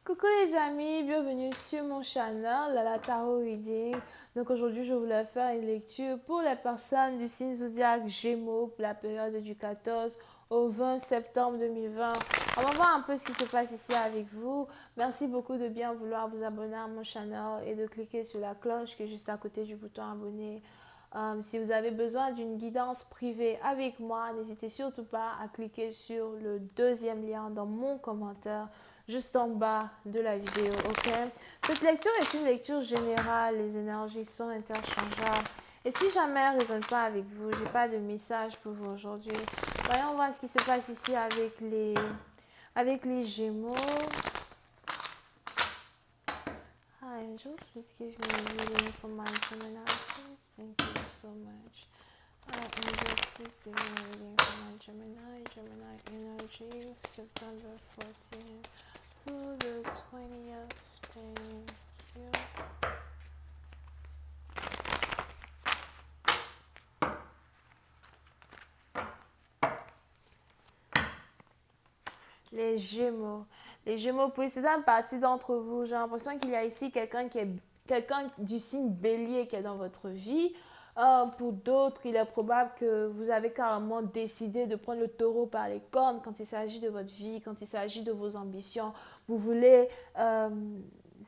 Coucou les amis, bienvenue sur mon channel, la Tarot Reading. Donc aujourd'hui, je voulais faire une lecture pour les personnes du signe zodiaque Gémeaux pour la période du 14 au 20 septembre 2020. On va voir un peu ce qui se passe ici avec vous. Merci beaucoup de bien vouloir vous abonner à mon channel et de cliquer sur la cloche qui est juste à côté du bouton abonner. Si vous avez besoin d'une guidance privée avec moi, n'hésitez surtout pas à cliquer sur le deuxième lien dans mon commentaire juste en bas de la vidéo, ok? Cette lecture est une lecture générale, les énergies sont interchangeables. Et si jamais elle ne résonne pas avec vous, j'ai pas de message pour vous aujourd'hui. Voyons voir ce qui se passe ici avec les Gémeaux. Hi angels, please give me a reading for my Gemini, please. Thank you so much. Hi angels, please give me a reading for my Gemini energy, September 14th through the 20th. Thank you. Les Gémeaux. Les Gémeaux, pour certaines partie d'entre vous, j'ai l'impression qu'il y a ici quelqu'un du signe Bélier qui est dans votre vie. Pour d'autres, il est probable que vous avez carrément décidé de prendre le taureau par les cornes quand il s'agit de votre vie, quand il s'agit de vos ambitions. Vous voulez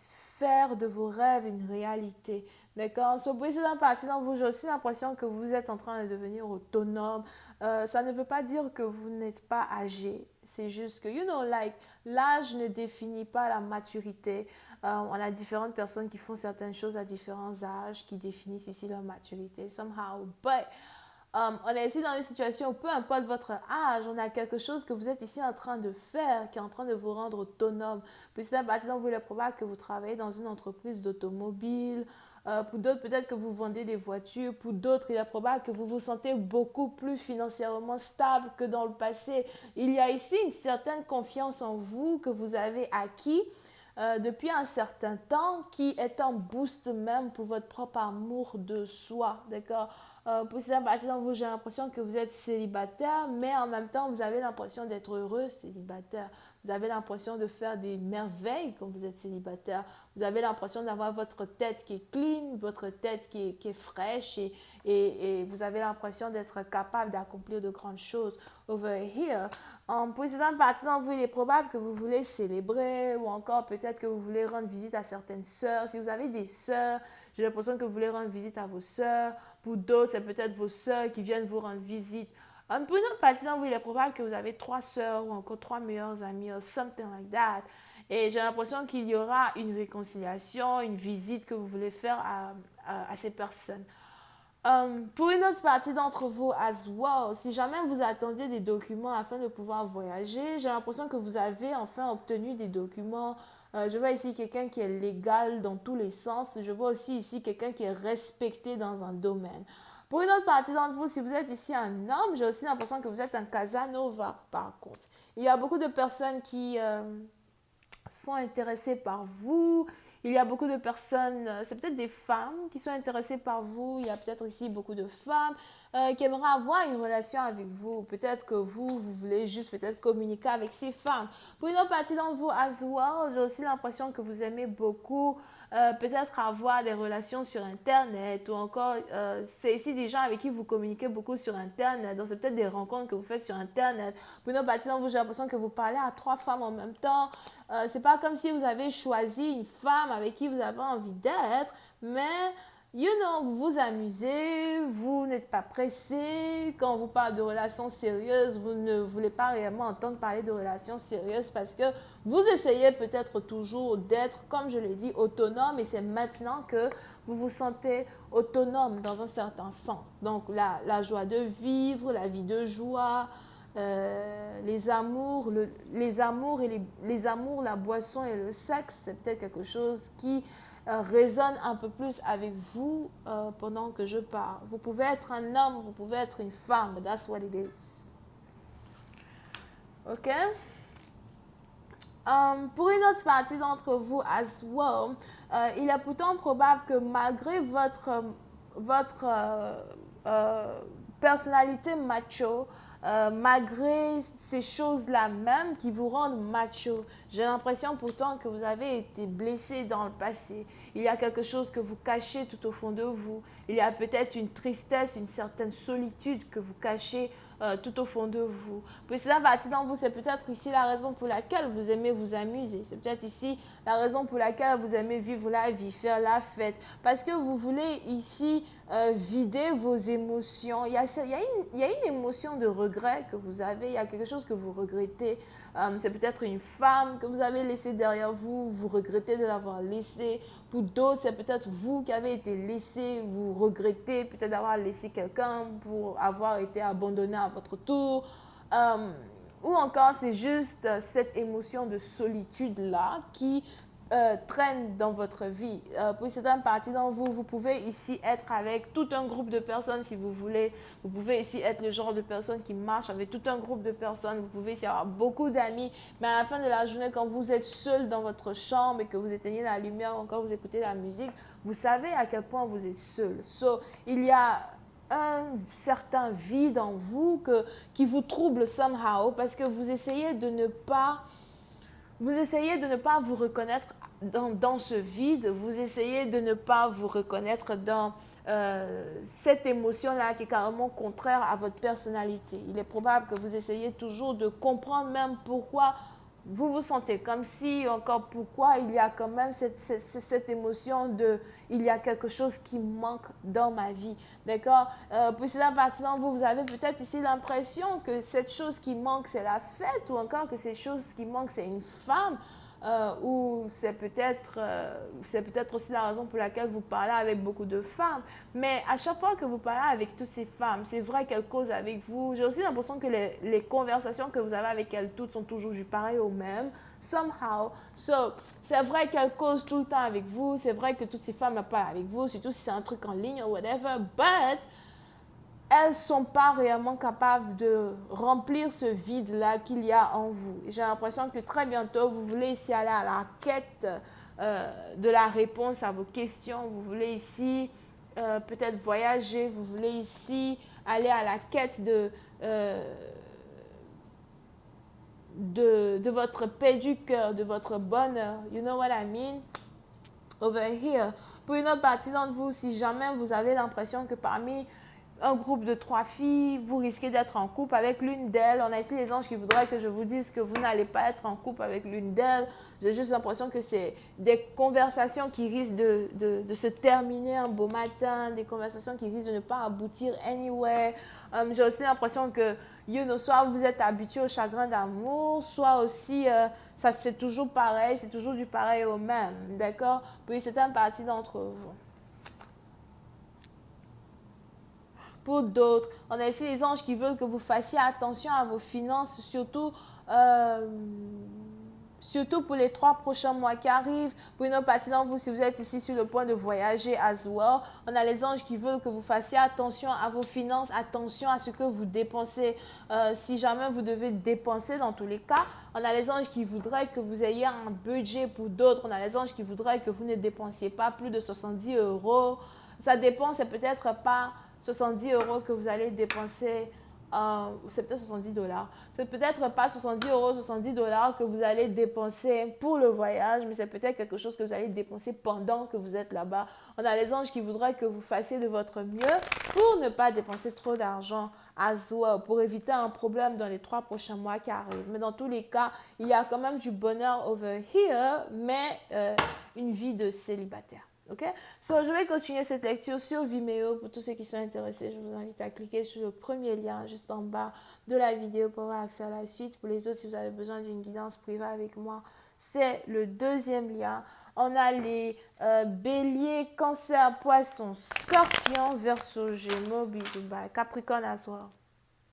faire de vos rêves une réalité. D'accord? So, pour certaines parties d'entre vous, j'ai aussi l'impression que vous êtes en train de devenir autonome. Ça ne veut pas dire que vous n'êtes pas âgé. C'est juste que, l'âge ne définit pas la maturité. On a différentes personnes qui font certaines choses à différents âges qui définissent ici leur maturité. Somehow, but on est ici dans une situation où peu importe votre âge, on a quelque chose que vous êtes ici en train de faire, qui est en train de vous rendre autonome. Puis c'est par exemple, vous il est probable que vous travaillez dans une entreprise d'automobile. Pour d'autres, peut-être que vous vendez des voitures. Pour d'autres, il est probable que vous vous sentez beaucoup plus financièrement stable que dans le passé. Il y a ici une certaine confiance en vous que vous avez acquis depuis un certain temps qui est un boost même pour votre propre amour de soi, d'accord? Pour certaines parties d'entre vous, j'ai l'impression que vous êtes célibataire, mais en même temps, vous avez l'impression d'être heureux célibataire. Vous avez l'impression de faire des merveilles quand vous êtes célibataire. Vous avez l'impression d'avoir votre tête qui est clean, votre tête qui est fraîche et vous avez l'impression d'être capable d'accomplir de grandes choses over here. Pour certaines parties d'entre vous, il est probable que vous voulez célébrer ou encore peut-être que vous voulez rendre visite à certaines sœurs. Si vous avez des sœurs, j'ai l'impression que vous voulez rendre visite à vos sœurs. Pour d'autres, c'est peut-être vos sœurs qui viennent vous rendre visite. Pour une autre partie d'entre vous, il est probable que vous avez 3 sœurs ou encore 3 meilleures amies or something like that. Et j'ai l'impression qu'il y aura une réconciliation, une visite que vous voulez faire à ces personnes. Pour une autre partie d'entre vous as well, si jamais vous attendiez des documents afin de pouvoir voyager, j'ai l'impression que vous avez enfin obtenu des documents. Je vois ici quelqu'un qui est légal dans tous les sens. Je vois aussi ici quelqu'un qui est respecté dans un domaine. Pour une autre partie d'entre vous, si vous êtes ici un homme, j'ai aussi l'impression que vous êtes un Casanova par contre. Il y a beaucoup de personnes qui sont intéressées par vous. Il y a beaucoup de personnes, c'est peut-être des femmes qui sont intéressées par vous. Il y a peut-être ici beaucoup de femmes qui aimeraient avoir une relation avec vous. Peut-être que vous voulez juste peut-être communiquer avec ces femmes. Pour une autre partie d'entre vous, as well, j'ai aussi l'impression que vous aimez beaucoup peut-être avoir des relations sur Internet ou encore, c'est ici des gens avec qui vous communiquez beaucoup sur Internet. Donc, c'est peut-être des rencontres que vous faites sur Internet. Pour une autre partie d'entre vous, j'ai l'impression que vous parlez à 3 femmes en même temps. C'est pas comme si vous avez choisi une femme avec qui vous avez envie d'être, mais vous vous amusez, vous n'êtes pas pressé. Quand on vous parle de relations sérieuses, vous ne voulez pas réellement entendre parler de relations sérieuses parce que vous essayez peut-être toujours d'être, comme je l'ai dit, autonome et c'est maintenant que vous vous sentez autonome dans un certain sens. Donc la joie de vivre, la vie de joie, les amours, les amours, la boisson et le sexe, c'est peut-être quelque chose qui résonne un peu plus avec vous pendant que je parle. Vous pouvez être un homme, vous pouvez être une femme, but that's what it is. Ok? Pour une autre partie d'entre vous, as well, il est pourtant probable que malgré votre personnalité macho, malgré ces choses-là même qui vous rendent macho. J'ai l'impression pourtant que vous avez été blessé dans le passé. Il y a quelque chose que vous cachez tout au fond de vous. Il y a peut-être une tristesse, une certaine solitude que vous cachez tout au fond de vous. Puis c'est la partie dans vous, c'est peut-être ici la raison pour laquelle vous aimez vous amuser. C'est peut-être ici la raison pour laquelle vous aimez vivre la vie, faire la fête. Parce que vous voulez ici vider vos émotions. Il y a une émotion de regret que vous avez, il y a quelque chose que vous regrettez. C'est peut-être une femme que vous avez laissée derrière vous, vous regrettez de l'avoir laissée. Pour d'autres, c'est peut-être vous qui avez été laissé, vous regrettez peut-être d'avoir laissé quelqu'un pour avoir été abandonné à votre tour. Ou encore, c'est juste cette émotion de solitude-là qui traîne dans votre vie. Pour certaines parties d'entre vous, vous pouvez ici être avec tout un groupe de personnes si vous voulez. Vous pouvez ici être le genre de personne qui marche avec tout un groupe de personnes. Vous pouvez ici avoir beaucoup d'amis. Mais à la fin de la journée, quand vous êtes seul dans votre chambre et que vous éteignez la lumière, encore vous écoutez la musique, vous savez à quel point vous êtes seul. So, il y a un certain vide en vous qui vous trouble somehow parce que vous essayez de ne pas vous reconnaître dans ce vide, vous essayez de ne pas vous reconnaître dans cette émotion-là qui est carrément contraire à votre personnalité. Il est probable que vous essayez toujours de comprendre même pourquoi vous vous sentez comme si, encore pourquoi il y a quand même cette émotion de il y a quelque chose qui manque dans ma vie. D'accord? Puis c'est la partie dans vous, vous avez peut-être ici l'impression que cette chose qui manque c'est la fête ou encore que cette chose qui manque c'est une femme. Ou c'est peut-être aussi la raison pour laquelle vous parlez avec beaucoup de femmes. Mais à chaque fois que vous parlez avec toutes ces femmes, c'est vrai qu'elles causent avec vous. J'ai aussi l'impression que les conversations que vous avez avec elles toutes sont toujours du pareil au même. Somehow. So, c'est vrai qu'elles causent tout le temps avec vous. C'est vrai que toutes ces femmes parlent avec vous, surtout si c'est un truc en ligne ou whatever. But elles ne sont pas réellement capables de remplir ce vide-là qu'il y a en vous. J'ai l'impression que très bientôt, vous voulez ici aller à la quête de la réponse à vos questions. Vous voulez ici peut-être voyager. Vous voulez ici aller à la quête de votre paix du cœur, de votre bonheur. You know what I mean? Over here. Pour une autre partie d'entre vous, si jamais vous avez l'impression que parmi un groupe de 3 filles, vous risquez d'être en couple avec l'une d'elles. On a ici les anges qui voudraient que je vous dise que vous n'allez pas être en couple avec l'une d'elles. J'ai juste l'impression que c'est des conversations qui risquent de se terminer un beau matin, des conversations qui risquent de ne pas aboutir anywhere. J'ai aussi l'impression que, soit vous êtes habitué au chagrin d'amour, soit aussi, ça c'est toujours pareil, c'est toujours du pareil au même, d'accord? Puis c'est une partie d'entre vous. Pour d'autres, on a ici les anges qui veulent que vous fassiez attention à vos finances, surtout pour les 3 prochains mois qui arrivent. Pour une autre partie d'entre vous, si vous êtes ici sur le point de voyager as well, on a les anges qui veulent que vous fassiez attention à vos finances, attention à ce que vous dépensez. Si jamais vous devez dépenser dans tous les cas, on a les anges qui voudraient que vous ayez un budget. Pour d'autres, on a les anges qui voudraient que vous ne dépensiez pas plus de 70 €. Ça dépend, c'est peut-être pas 70 € que vous allez dépenser, c'est peut-être 70 $. C'est peut-être pas 70 €, 70 $ que vous allez dépenser pour le voyage, mais c'est peut-être quelque chose que vous allez dépenser pendant que vous êtes là-bas. On a les anges qui voudraient que vous fassiez de votre mieux pour ne pas dépenser trop d'argent as well, pour éviter un problème dans les 3 prochains mois qui arrivent. Mais dans tous les cas, il y a quand même du bonheur over here, mais une vie de célibataire. Ok? So, je vais continuer cette lecture sur Vimeo. Pour tous ceux qui sont intéressés, je vous invite à cliquer sur le premier lien juste en bas de la vidéo pour avoir accès à la suite. Pour les autres, si vous avez besoin d'une guidance privée avec moi, c'est le 2e lien. On a les béliers, cancer, poisson, scorpion, verseau, gémeaux, bisous, bye. Capricorne à soir.